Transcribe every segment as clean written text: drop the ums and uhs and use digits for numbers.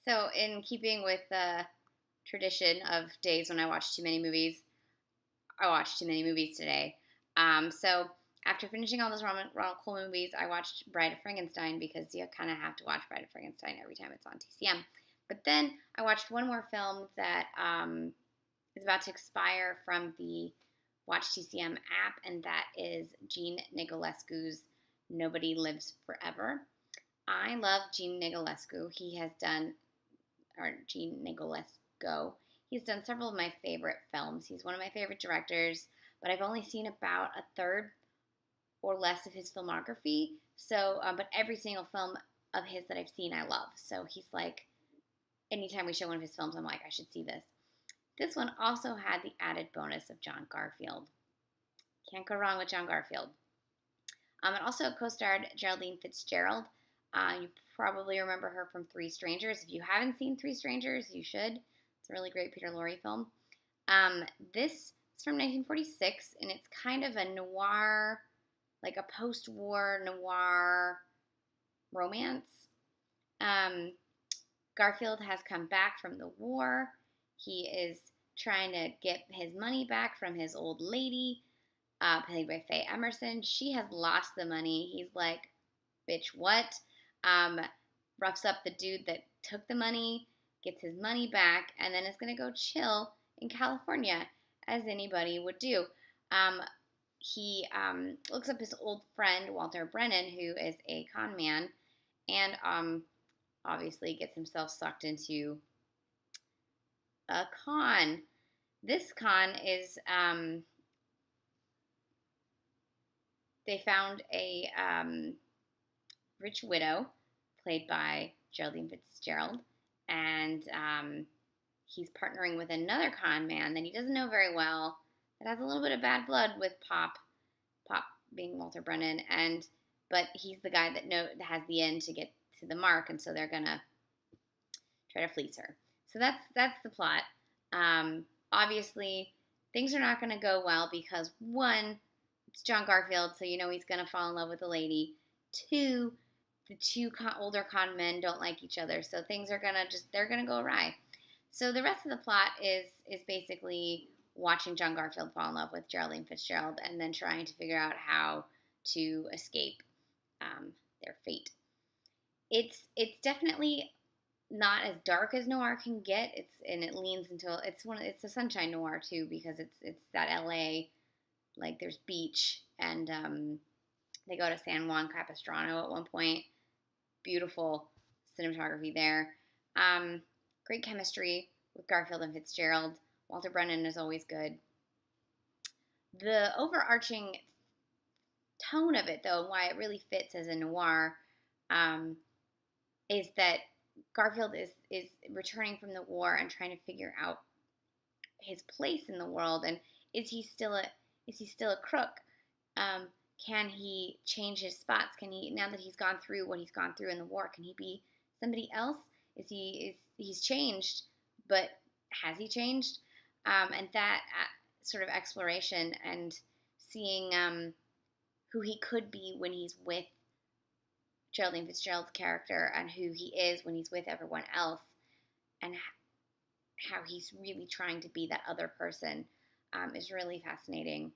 So, in keeping with the tradition of days when I watch too many movies, I watched too many movies today. So, after finishing all those Ronald Cole movies, I watched Bride of Frankenstein because you kind of have to watch Bride of Frankenstein every time it's on TCM. But then I watched one more film that is about to expire from the Watch TCM app, and that is Jean Negulesco's Nobody Lives Forever. I love Jean Negulesco. Jean Negulesco. He's done several of my favorite films. He's one of my favorite directors, but I've only seen about a third or less of his filmography. So, but every single film of his that I've seen, I love. So he's like, anytime we show one of his films, I'm like, I should see this. This one also had the added bonus of John Garfield. Can't go wrong with John Garfield. It also co-starred Geraldine Fitzgerald. You probably remember her from Three Strangers. If you haven't seen Three Strangers, you should. It's a really great Peter Lorre film. This is from 1946, and it's kind of a noir, like a post-war noir romance. Garfield has come back from the war. He is trying to get his money back from his old lady, played by Faye Emerson. She has lost the money. He's like, bitch, what? Roughs up the dude that took the money, gets his money back, and then is going to go chill in California, as anybody would do. He looks up his old friend, Walter Brennan, who is a con man, and obviously gets himself sucked into a con. This con is, they found a rich widow, played by Geraldine Fitzgerald, and he's partnering with another con man that he doesn't know very well, that has a little bit of bad blood with Pop being Walter Brennan, but he's the guy that has the end to get to the mark, and so they're gonna try to fleece her. So that's the plot. Obviously, things are not gonna go well because one, it's John Garfield, so you know he's gonna fall in love with the lady. Two, the two older con men don't like each other, so things are they're gonna go awry. So the rest of the plot is basically watching John Garfield fall in love with Geraldine Fitzgerald and then trying to figure out how to escape their fate. It's definitely not as dark as noir can get. It leans into it's a sunshine noir too, because it's that LA, like there's beach, and they go to San Juan Capistrano at one point. Beautiful cinematography there. Great chemistry with Garfield and Fitzgerald. Walter Brennan is always good. The overarching tone of it, though, and why it really fits as a noir, is that Garfield is returning from the war and trying to figure out his place in the world, and is he still a crook? Can he change his spots? Can he, now that he's gone through what he's gone through in the war, can he be somebody else? He's changed, but has he changed? And that sort of exploration and seeing who he could be when he's with Geraldine Fitzgerald's character, and who he is when he's with everyone else, and how he's really trying to be that other person, is really fascinating.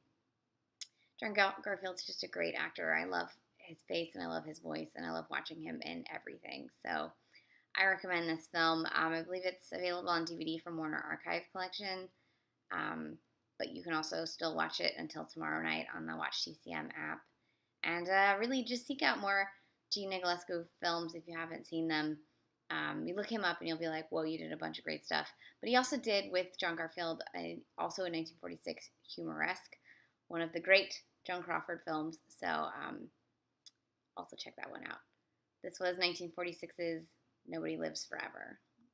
John Garfield's just a great actor. I love his face, and I love his voice, and I love watching him in everything. So I recommend this film. I believe it's available on DVD from Warner Archive Collection, but you can also still watch it until tomorrow night on the Watch TCM app. And really just seek out more Jean Negulesco films if you haven't seen them. You look him up and you'll be like, whoa, you did a bunch of great stuff. But he also did, with John Garfield, also in 1946, Humoresque, one of the great Joan Crawford films. So also check that one out. This was 1946's Nobody Lives Forever.